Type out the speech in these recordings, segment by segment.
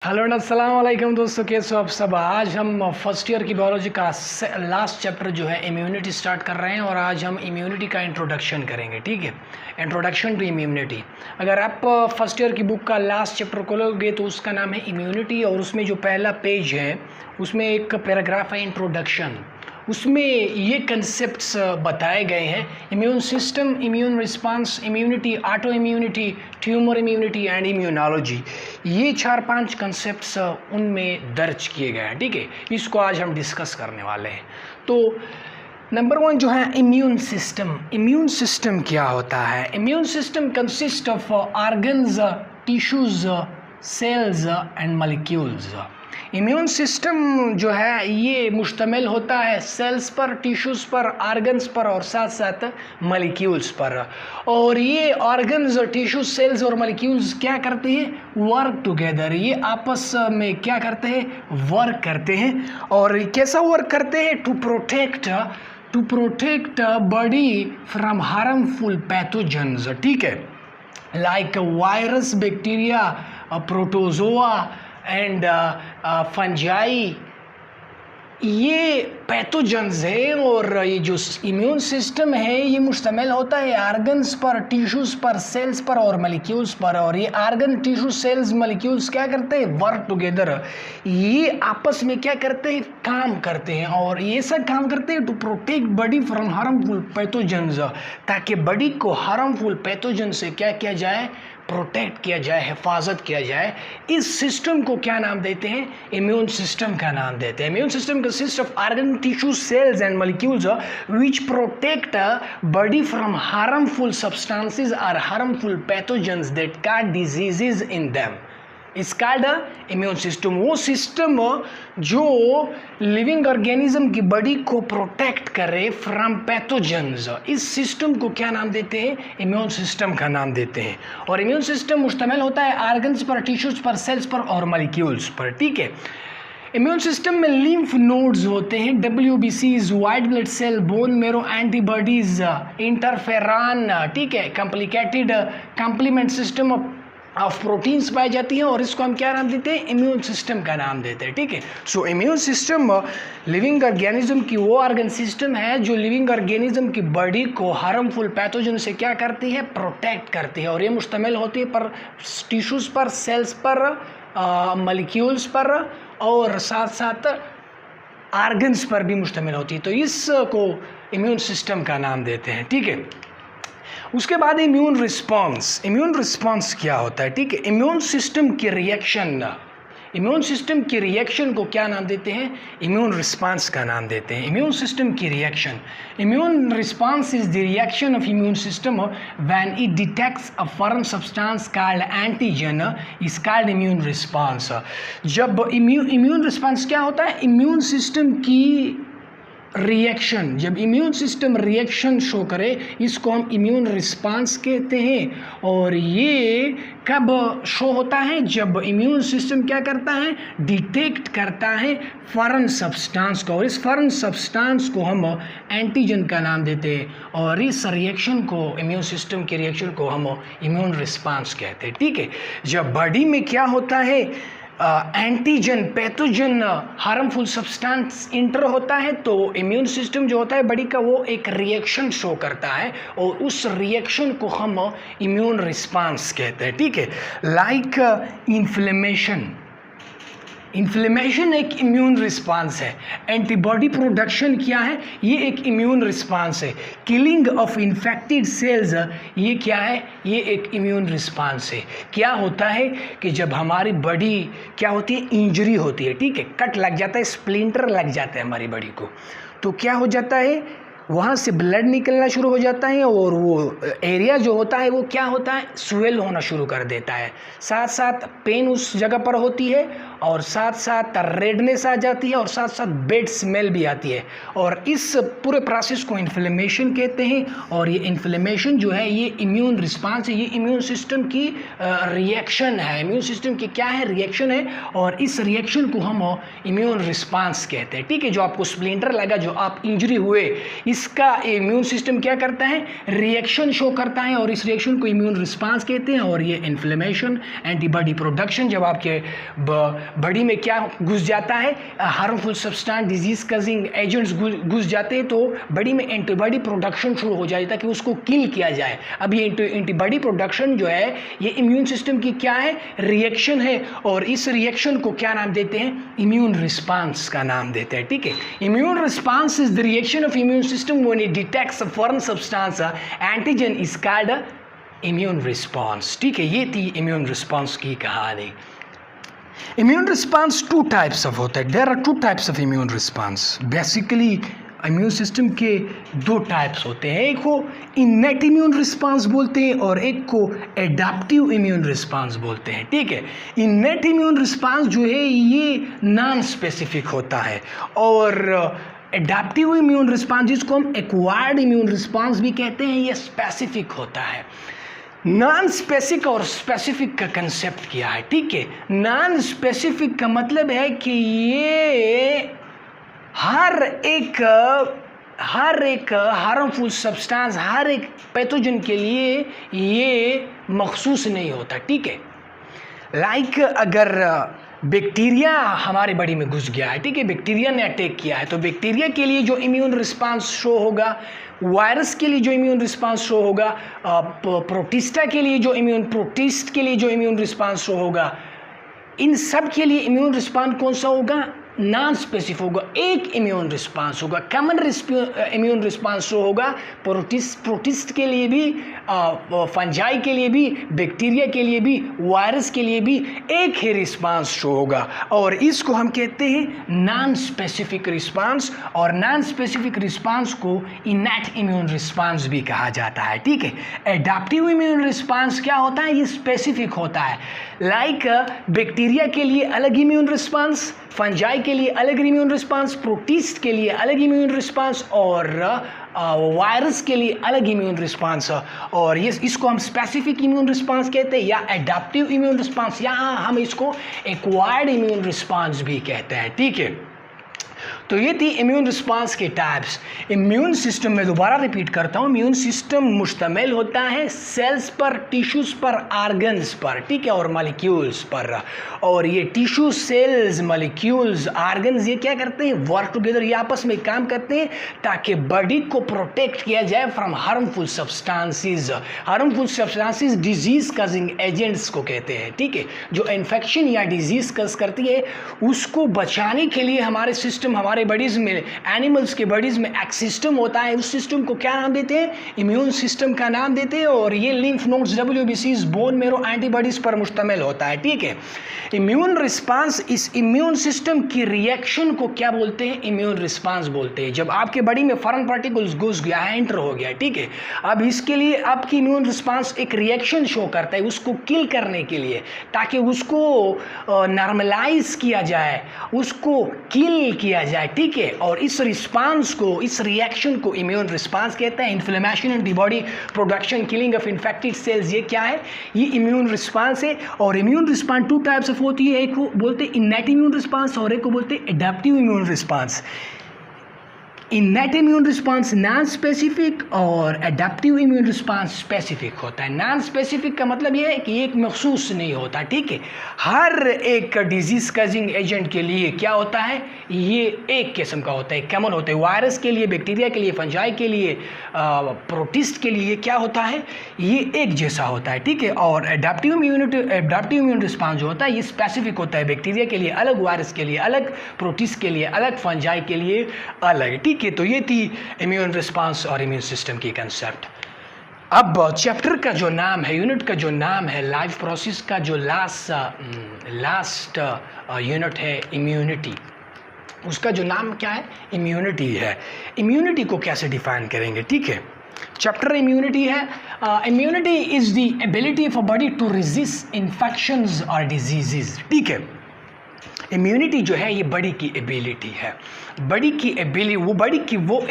Hello and अस्सलाम वालेकुम दोस्तों, कैसे हो आप सब। आज हम फर्स्ट ईयर की बायोलॉजी का लास्ट चैप्टर जो है इम्यूनिटी स्टार्ट कर रहे हैं और आज हम इम्यूनिटी का इंट्रोडक्शन करेंगे। ठीक है, इंट्रोडक्शन टू इम्यूनिटी। अगर आप फर्स्ट ईयर की बुक का लास्ट चैप्टर खोलोगे तो उसका नाम है इम्यूनिटी और उसमें जो पहला पेज है उसमें एक पैराग्राफ है इंट्रोडक्शन। उसमें ये कंसेप्ट्स बताए गए हैं: immune system, immune response, immunity, auto immunity, tumour immunity and immunology. ये 4-5 कंसेप्ट्स उनमें दर्ज किए गए हैं। ठीक है, इसको आज हम डिस्कस करने वाले हैं। तो नंबर 1 जो है इम्यून सिस्टम। इम्यून सिस्टम क्या होता है? Immune system consist of organs, tissues, cells and molecules. Immune system जो है ये मुश्तमिल होता है सेल्स पर, टिश्यूज़ पर, ऑर्गन्स पर और साथ साथ मॉलिक्यूल्स पर। और ये ऑर्गन्स, टिश्यूज, सेल्स और मॉलिक्यूल्स क्या करते हैं? Work together. ये आपस में क्या करते हैं? वर्क करते हैं। और कैसा वर्क करते हैं? To protect body from harmful pathogens. ठीक है, like virus, bacteria, protozoa and fungi, ये पैथोजेंस है। और ये जो इम्यून सिस्टम है ये मुश्तमिल होता है ऑर्गन्स पर, टिश्यूज़ पर, सेल्स पर और मॉलिक्यूल्स पर। और ये ऑर्गन, टिश्यूज, सेल्स, मॉलिक्यूल्स क्या करते हैं? Work together. ये आपस में क्या करते हैं? काम करते हैं। और ये सब काम करते हैं to protect body from harmful pathogens, ताकि बॉडी को हार्मफुल पैथोजन से क्या किया जाए? प्रोटेक्ट किया जाए, हिफाजत किया जाए। इस सिस्टम को क्या नाम देते हैं? इम्यून सिस्टम का नाम देते हैं। Immune system consist of organ, tissue, cells and molecules which protect body from harmful substances और harmful pathogens that cause diseases in them. Is called immune system. वो सिस्टम जो लिविंग ऑर्गेनिज्म की body को protect करे from pathogens, इस system को क्या नाम देते हैं? इम्यून सिस्टम का नाम देते हैं। और इम्यून सिस्टम मुश्तमिल होता है ऑर्गन्स पर, टिश्यूज पर, सेल्स पर और मॉलिक्यूल्स पर। ठीक है, इम्यून सिस्टम में लिम्फ नोड्स होते हैं, WBCs, white blood cell, bone marrow, antibodies, interferon. ठीक है, complicated complement system of proteins पाई जाती हैं और इसको हम क्या नाम देते हैं? इम्यून सिस्टम का नाम देते हैं। ठीक है, so immune system living organism की वो ऑर्गन सिस्टम है जो लिविंग ऑर्गेनिज्म की बॉडी को हार्मफुल पैथोजन से क्या करती है? प्रोटेक्ट करती है। और ये मुश्तमिल होती है पर टिश्यूज़ पर, सेल्स पर, मॉलिक्यूल्स पर और साथ साथ ऑर्गन्स पर भी मुश्तमिल होती है। तो इसको इम्यून सिस्टम का नाम देते हैं। ठीक है, उसके बाद इम्यून रिस्पांस। इम्यून रिस्पांस क्या होता है? ठीक है, इम्यून सिस्टम की रिएक्शन, इम्यून सिस्टम की रिएक्शन को क्या नाम देते हैं? इम्यून रिस्पांस का नाम देते हैं। इम्यून सिस्टम की reaction, immune response is the reaction of immune system when it detects a foreign substance called antigen is called immune response. जब इम्यून रिस्पांस क्या होता है? इम्यून सिस्टम की रिएक्शन, जब इम्यून सिस्टम रिएक्शन शो करे इसको हम इम्यून रिस्पांस कहते हैं। और ये कब शो होता है? जब इम्यून सिस्टम क्या करता है? डिटेक्ट करता है फॉरेन सब्सटेंस को, और इस फॉरेन सब्सटेंस को हम एंटीजन का नाम देते हैं। और इस रिएक्शन को, इम्यून सिस्टम के रिएक्शन को हम इम्यून रिस्पांस कहते हैं। ठीक है, जब बॉडी में क्या होता है? Antigen, pathogen, harmful substance inter होता है तो इम्यून सिस्टम जो होता है बॉडी का वो एक रिएक्शन शो करता है और उस रिएक्शन को हम इम्यून रिस्पांस कहते हैं। ठीक है, लाइक इन्फ्लेमेशन। इन्फ्लेमेशन एक इम्यून रिस्पांस है। एंटीबॉडी प्रोडक्शन क्या है? ये एक इम्यून रिस्पांस है। किलिंग ऑफ इन्फेक्टेड सेल्स, ये क्या है? ये एक इम्यून रिस्पांस है। क्या होता है कि जब हमारी बॉडी क्या होती है? इंजरी होती है। ठीक है, कट लग जाता है, स्प्लिंटर लग जाता है हमारी बॉडी को, तो क्या हो जाता है? वहाँ से ब्लड निकलना शुरू हो जाता है और वो एरिया जो होता है वो क्या होता है? स्वेल होना शुरू कर देता है। साथ साथ पेन उस जगह पर होती है और साथ साथ रेडनेस आ जाती है और साथ साथ बैड स्मेल भी आती है। और इस पूरे प्रोसेस को इन्फ्लेमेशन कहते हैं। और ये इन्फ्लेमेशन जो है ये इम्यून रिस्पांस है, ये इम्यून सिस्टम की रिएक्शन है। इम्यून सिस्टम की क्या है? रिएक्शन है। और इस रिएक्शन को हम इम्यून रिस्पांस कहते हैं। ठीक है, जो आपको स्प्लिंटर लगा, जो आप इंजरी हुए, इस इसका इम्यून सिस्टम क्या करता है, रिएक्शन शो करता है और इस रिएक्शन को इम्यून रिस्पांस कहते हैं। और ये इन्फ्लेमेशन, एंटीबॉडी प्रोडक्शन, जब आपके बॉडी में क्या घुस जाता है, harmful substance, disease causing agents घुस जाते हैं, तो बॉडी में एंटीबॉडी प्रोडक्शन शुरू हो जाए ताकि उसको किल किया जाए। अब ये एंटीबॉडी प्रोडक्शन जो है ये इम्यून सिस्टम की क्या है, रिएक्शन है, और इस रिएक्शन को क्या नाम देते हैं, इम्यून रिस्पांस का नाम देते हैं। ठीक है, immune response is the reaction of immune system when it detects a foreign substance antigen is called immune response. ठीक है, ये थी इम्यून रिस्पांस की कहानी। Immune response two types of होता है, there are two types of immune response. Basically immune system के दो टाइप्स होते हैं, एक को इनेट इम्यून रिस्पांस बोलते हैं और एक को एडाप्टिव इम्यून रिस्पांस बोलते हैं। ठीक है, इनेट इम्यून रिस्पांस जो है ये नॉन स्पेसिफिक होता है, और एडाप्टिव इम्यून रिस्पांस जिसको हम एक्वायर्ड इम्यून रिस्पांस भी कहते हैं, ये स्पेसिफिक होता है। नॉन स्पेसिफिक और स्पेसिफिक का कंसेप्ट क्या है। ठीक है, नॉन स्पेसिफिक का मतलब है कि ये हर एक हार्मफुल सब्सटेंस, हर एक पैथोजन के लिए ये मखसूस नहीं होता। ठीक है, लाइक अगर बैक्टीरिया हमारे बॉडी में घुस गया है, ठीक है, बैक्टीरिया ने अटैक किया है, तो बैक्टीरिया के लिए जो इम्यून रिस्पांस शो होगा, वायरस के लिए जो इम्यून रिस्पांस शो होगा, प्रोटिस्ट के लिए जो इम्यून रिस्पांस शो होगा, इन सब के लिए इम्यून रिस्पांस कौन सा होगा, नॉन स्पेसिफिक होगा। एक इम्यून रिस्पांस होगा, कॉमन इम्यून रिस्पांस शो होगा प्रोटिस्ट के लिए भी, फंजाई के लिए भी, बैक्टीरिया के लिए भी, वायरस के लिए भी एक ही रिस्पांस शो होगा, और इसको हम कहते हैं नॉन स्पेसिफिक रिस्पांस, और नॉन स्पेसिफिक रिस्पांस को इनेट इम्यून रिस्पांस भी कहा जाता है। ठीक है, एडाप्टिव इम्यून रिस्पांस क्या होता है, ये स्पेसिफिक होता है। लाइक बैक्टीरिया के लिए अलग इम्यून रिस्पांस, फंजाई के लिए अलग इम्यून रिस्पांस, प्रोटिस्ट के लिए अलग इम्यून रिस्पांस, और वायरस के लिए अलग इम्यून रिस्पांस, और ये इसको हम स्पेसिफिक इम्यून रिस्पांस कहते हैं, या एडाप्टिव इम्यून रिस्पांस, या हम इसको एक्वायर्ड इम्यून रिस्पांस भी कहते हैं। ठीक है, तो ये थी इम्यून रिस्पांस के टाइप्स। इम्यून सिस्टम में दोबारा रिपीट करता हूँ, इम्यून सिस्टम मुश्तमिल होता है सेल्स पर, टिश्यूज पर, आर्गन्स पर, ठीक है, और मॉलिक्यूल्स पर। और ये टिश्यू, सेल्स, मॉलिक्यूल्स, आर्गन्स ये क्या करते हैं, वर्क टुगेदर, ये आपस में काम करते हैं ताकि बॉडी को प्रोटेक्ट किया जाए from harmful substances. Harmful substances disease causing agents को कहते हैं। ठीक है, जो इन्फेक्शन या डिजीज कज करती है उसको बचाने के लिए हमारे सिस्टम, हमारे बॉडीज में, एनिमल्स के बॉडीज में एक सिस्टम होता है, उस सिस्टम को क्या नाम देते हैं, इम्यून सिस्टम का नाम देते हैं, और ये lymph nodes, WBCs, bone marrow, antibodies पर मुश्तमिल होता है। ठीक है, इम्यून रिस्पांस, इस इम्यून सिस्टम की रिएक्शन को क्या बोलते हैं, इम्यून रिस्पांस बोलते हैं। जब आपके बॉडी में फॉरेन पार्टिकल्स घुस गया है, एंटर हो गया, ठीक है, अब इसके लिए आपकी इम्यून रिस्पांस एक रिएक्शन शो करता है उसको किल करने के लिए, ताकि उसको नॉर्मलाइज किया जाए, उसको किल किया जाए। ठीक है, और इस रिस्पांस को, इस रिएक्शन को इम्यून रिस्पांस कहते हैं। Inflammation, antibody production, killing of infected cells, ये क्या है, ये इम्यून रिस्पांस है। और immune response two types of होती है, एक को बोलते हैं इनेट इम्यून रिस्पांस और एक को बोलते हैं adaptive immune response. इनेट immune response non specific और एडेप्टिव इम्यून रिस्पांस स्पेसिफिक होता है। नॉन स्पेसिफिक का मतलब यह है कि एक मखसूस नहीं होता। ठीक है, हर एक डिजीज कजिंग एजेंट के लिए क्या होता है, ये एक किस्म का होता है, कॉमन होता है। वायरस के लिए, बैक्टीरिया के लिए, फंजाई के लिए, प्रोटिस्ट के लिए क्या होता है, ये एक जैसा होता है। ठीक है, और एडेप्टिव इम्यून रिस्पांस जो होता है ये स्पेसिफिक होता है, बैक्टीरिया के लिए अलग, वायरस के लिए अलग, प्रोटिस्ट के लिए अलग, फंजाई के लिए अलग। ठीक, तो ये थी इम्यून रिस्पांस और इम्यून सिस्टम की कंसेप्ट। अब चैप्टर का जो नाम है, यूनिट का जो नाम है, लाइफ प्रोसेस का जो लास्ट यूनिट है इम्यूनिटी, उसका जो नाम क्या है, इम्यूनिटी है। इम्यूनिटी को कैसे डिफाइन करेंगे, ठीक है, चैप्टर इम्यूनिटी है। Immunity is the ability of a body to resist infections और डिजीजेस। ठीक है, इम्यूनिटी जो है ये बॉडी की एबिलिटी है, बॉडी की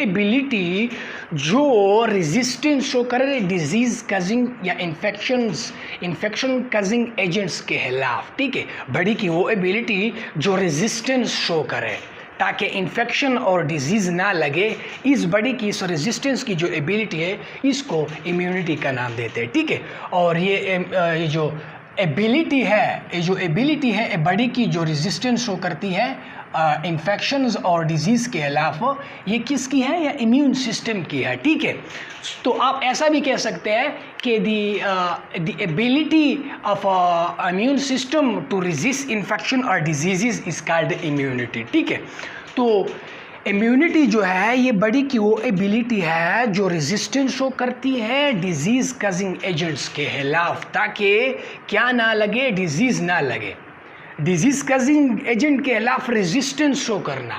एबिलिटी जो रेजिस्टेंस शो करे डिजीज कजिंग या इन्फेक्शन कजिंग एजेंट्स के खिलाफ। ठीक है, बॉडी की वो एबिलिटी जो रेजिस्टेंस शो करे ताकि इन्फेक्शन और डिजीज़ ना लगे। इस बॉडी की इस रेजिस्टेंस की जो एबिलिटी है इसको इम्यूनिटी का नाम देते हैं, ठीक है। और ये जो एबिलिटी है बॉडी की जो रेजिस्टेंस शो करती है इन्फेक्शंस और डिजीज़ के अलावा, ये किसकी है? या इम्यून सिस्टम की है, ठीक है। तो आप ऐसा भी कह सकते हैं कि the ability of immune system to resist infection और डिजीज़ इज कॉल्ड इम्यूनिटी, ठीक है। तो इम्यूनिटी जो है ये बॉडी की वो एबिलिटी है जो रेजिस्टेंस शो करती है डिजीज़ कॉजिंग एजेंट्स के खिलाफ, ताकि क्या ना लगे? डिजीज़ ना लगे। डिजीज़ कॉजिंग एजेंट के खिलाफ रेजिस्टेंस शो करना,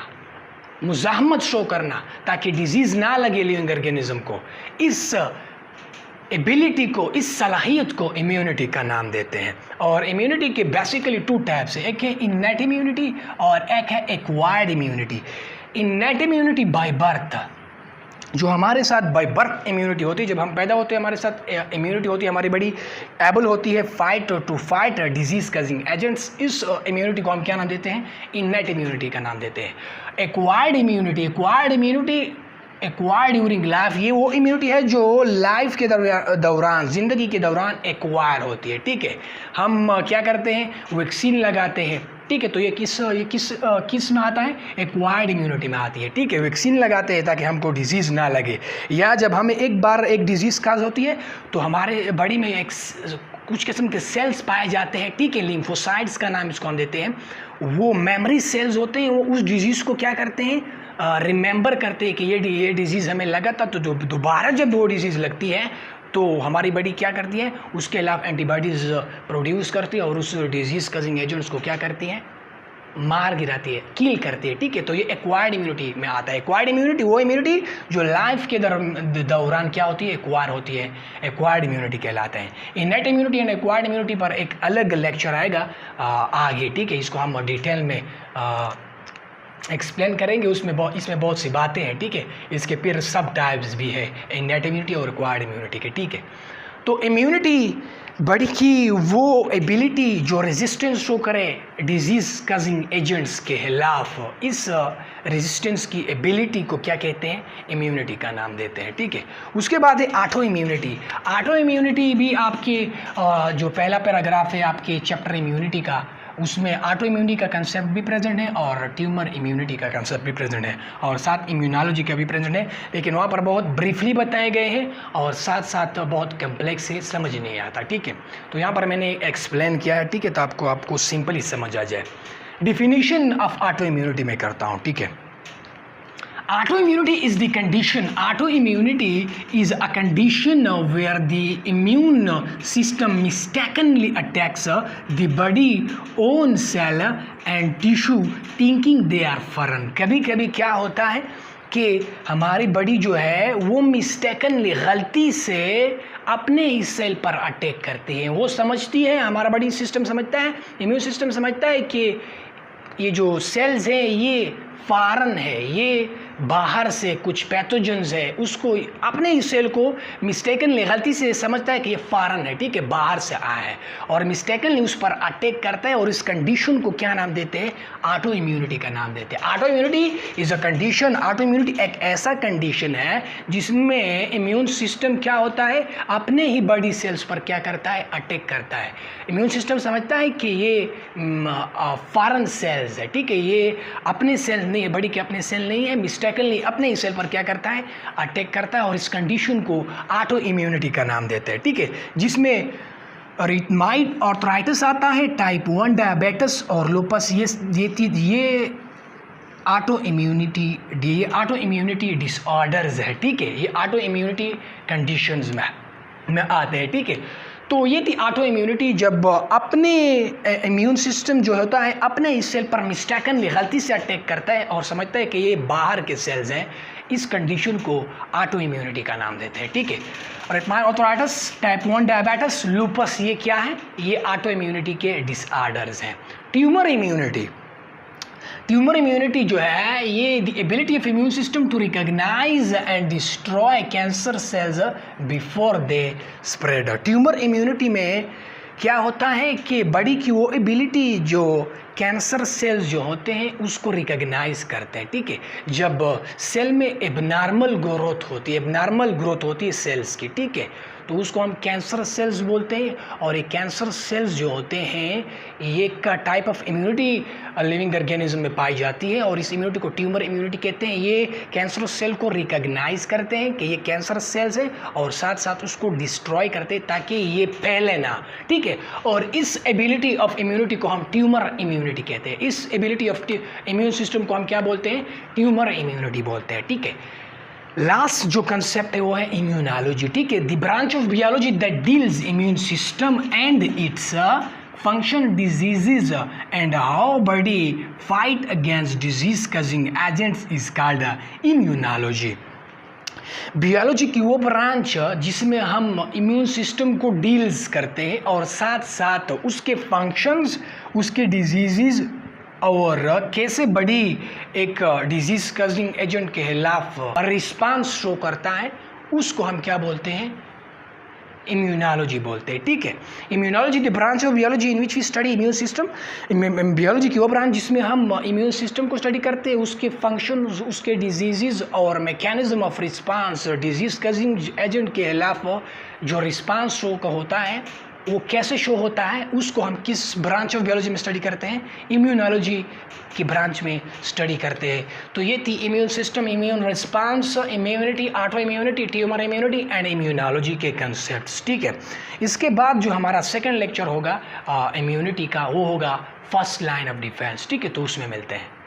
मुज़ाहमत शो करना, ताकि डिजीज़ ना लगे लिविंग ऑर्गेनिज्म को। इस एबिलिटी को, इस सलाहियत को इम्यूनिटी का नाम देते हैं। और इम्यूनिटी के बेसिकली 2 टाइप्स है, एक है इन्नेट इम्यूनिटी और एक है acquired immunity. Innate immunity by birth, जो हमारे साथ बाय बर्थ इम्यूनिटी होती है, जब हम पैदा होते हैं हमारे साथ इम्यूनिटी होती है, हमारी बॉडी एबल होती है to fight disease causing agents. इस इम्यूनिटी को हम क्या नाम देते हैं? इन्नेट इम्यूनिटी का नाम देते हैं। Acquired immunity acquired during life, ये वो इम्यूनिटी है जो लाइफ के दौरान, ज़िंदगी के दौरान एक्वायर होती है, ठीक है। हम क्या करते हैं? वैक्सीन लगाते हैं, ठीक है। तो ये किस में आता है? एक्वायर्ड इम्यूनिटी में आती है, ठीक है। वैक्सीन लगाते हैं ताकि हमको डिजीज़ ना लगे, या जब हमें एक बार एक डिजीज़ काज होती है तो हमारे बॉडी में कुछ किस्म के सेल्स पाए जाते हैं, ठीक है। लिम्फोसाइट्स का नाम इसको हम देते हैं। वो मेमोरी सेल्स होते हैं, वो उस डिजीज़ को क्या करते हैं? रिमेंबर करते हैं कि ये डिजीज़ हमें लगा था, तो जो दोबारा जब वो डिजीज़ लगती है तो हमारी बॉडी क्या करती है? उसके खिलाफ एंटीबॉडीज़ प्रोड्यूस करती है और उस डिजीज़ कॉजिंग एजेंट्स को क्या करती हैं? मार गिराती है, किल करती है, ठीक है। तो ये एक्वायर्ड इम्यूनिटी में आता है। एक्वायर्ड इम्यूनिटी वो इम्यूनिटी जो लाइफ के दौरान क्या होती है? एक्वायर होती है, एक्वायर्ड इम्यूनिटी कहलाते हैं। Innate immunity and acquired immunity पर एक अलग लेक्चर आएगा आगे, ठीक है। इसको हम डिटेल में एक्सप्लेन करेंगे, इसमें बहुत सी बातें हैं, ठीक है। इसके फिर सब टाइप्स भी है इन्नेट इम्यूनिटी और एक्वायर्ड इम्यूनिटी के, ठीक है। तो इम्यूनिटी बॉडी की वो एबिलिटी जो रेजिस्टेंस शो करे डिजीज़ कॉजिंग एजेंट्स के खिलाफ, इस रेजिस्टेंस की एबिलिटी को क्या कहते हैं? इम्यूनिटी का नाम देते हैं, ठीक है। उसके बाद है ऑटो इम्यूनिटी। ऑटो इम्यूनिटी भी आपके जो पहला पैराग्राफ है आपके चैप्टर इम्यूनिटी का, उसमें ऑटो इम्यूनिटी का कंसेप्ट भी प्रेजेंट है और ट्यूमर इम्यूनिटी का कंसेप्ट भी प्रेजेंट है और साथ इम्यूनोलॉजी का भी प्रेजेंट है, लेकिन वहाँ पर बहुत ब्रीफली बताए गए हैं और साथ साथ बहुत कम्प्लेक्स है, समझ नहीं आता, ठीक है। तो यहाँ पर मैंने एक्सप्लेन किया है, ठीक है, तो आपको सिंपली समझ आ जाए। डिफिनीशन ऑफ ऑटो इम्यूनिटी में करता हूँ, ठीक है। Autoimmunity is the condition. Autoimmunity is a condition where the immune system mistakenly attacks the body own cell and tissue thinking they are foreign. कभी कभी क्या होता है कि हमारी बॉडी जो है वो मिस्टेकनली, गलती से अपने ही सेल पर अटैक करती है। वो समझती है, हमारा बॉडी सिस्टम समझता है, इम्यून सिस्टम समझता है कि ये जो सेल्स हैं ये फॉरेन है, ये बाहर से कुछ पैथोजेंस है, उसको अपने ही सेल को मिस्टेकनली, गलती से समझता है कि ये फॉरेन है, ठीक है, बाहर से आया है, और मिस्टेकनली उस पर अटैक करता है। और इस कंडीशन को क्या नाम देते हैं? ऑटो इम्यूनिटी का नाम देते हैं। Auto immunity is a condition, auto immunity एक ऐसा कंडीशन है जिसमें इम्यून सिस्टम क्या होता है? अपने ही बॉडी सेल्स पर क्या करता है? अटैक करता है। इम्यून सिस्टम समझता है कि ये फॉरेन सेल्स है, ठीक है, ये अपने सेल्स नहीं है, बॉडी के अपने सेल नहीं है, मिस्टेकनली अपने ही सेल पर क्या करता है? अटैक करता है, और इस कंडीशन को ऑटो इम्यूनिटी का नाम देते हैं, ठीक है, जिसमें रिथमाइड आर्थराइटिस आता है, टाइप 1 डायबिटीज और लूपस, ये ऑटो इम्यूनिटी डिसऑर्डर्स है, ठीक है, ये ऑटो इम्यूनिटी कंडीशंस में आते हैं, ठीक है। तो ये थी ऑटो इम्यूनिटी, जब अपने इम्यून सिस्टम जो होता है अपने इस सेल पर मिस्टेकनली, गलती से अटैक करता है और समझता है कि ये बाहर के सेल्स हैं, इस कंडीशन को ऑटो इम्यूनिटी का नाम देते हैं, ठीक है। Rheumatoid arthritis, type 1 diabetes, lupus, ये क्या है? ये ऑटो इम्यूनिटी के डिसऑर्डर्स हैं। ट्यूमर इम्यूनिटी जो है ये the ability of immune system to recognise and destroy cancer cells before they spread. Tumour immunity में क्या होता है कि बॉडी की वो एबिलिटी जो कैंसर सेल्स जो होते हैं उसको रिकॉग्नाइज करते हैं, ठीक है। जब सेल में एबनॉर्मल ग्रोथ होती है सेल्स की, ठीक है, तो उसको हम कैंसर सेल्स बोलते हैं। और ये कैंसर सेल्स जो होते हैं ये का type of immunity living organism में पाई जाती है और इस इम्यूनिटी को ट्यूमर इम्यूनिटी कहते हैं। ये कैंसर सेल को रिकॉग्नाइज करते हैं कि ये कैंसर सेल्स है और साथ साथ उसको डिस्ट्रॉय करते हैं ताकि ये फैले ना, ठीक है। और इस एबिलिटी ऑफ इम्यूनिटी को हम ट्यूमर इम्यूनिटी कहते हैं। इस एबिलिटी ऑफ इम्यून सिस्टम को हम क्या बोलते हैं? ट्यूमर इम्यूनिटी बोलते हैं, ठीक है। लास्ट जो कंसेप्ट है वो है इम्यूनोलॉजी, ठीक है। The branch of biology that deals immune system and its function, diseases and how body fight against disease causing agents is called immunology. Biology की वो ब्रांच जिसमें हम इम्यून सिस्टम को डील्स करते हैं और साथ साथ उसके फंक्शंस, उसके डिजीजेस और कैसे बड़ी एक डिजीज कॉजिंग एजेंट के खिलाफ रिस्पांस शो करता है, उसको हम क्या बोलते हैं? इम्यूनोलॉजी बोलते हैं, ठीक है। Immunology the branch of biology in which we study immune system. Biology की वो ब्रांच जिसमें हम इम्यून सिस्टम को स्टडी करते हैं, उसके फंक्शन, उसके डिजीज़ और mechanism of response disease causing agent के खिलाफ जो रिस्पांस शो का होता है वो कैसे शो होता है, उसको हम किस ब्रांच ऑफ बायोलॉजी में स्टडी करते हैं? इम्यूनोलॉजी की ब्रांच में स्टडी करते हैं। तो ये थी immune system, immune response, immunity, auto immunity, tumour immunity and immunology के कंसेप्ट्स, ठीक है। इसके बाद जो हमारा सेकंड लेक्चर होगा इम्यूनिटी का, वो होगा फर्स्ट लाइन ऑफ डिफेंस, ठीक है। तो उसमें मिलते हैं।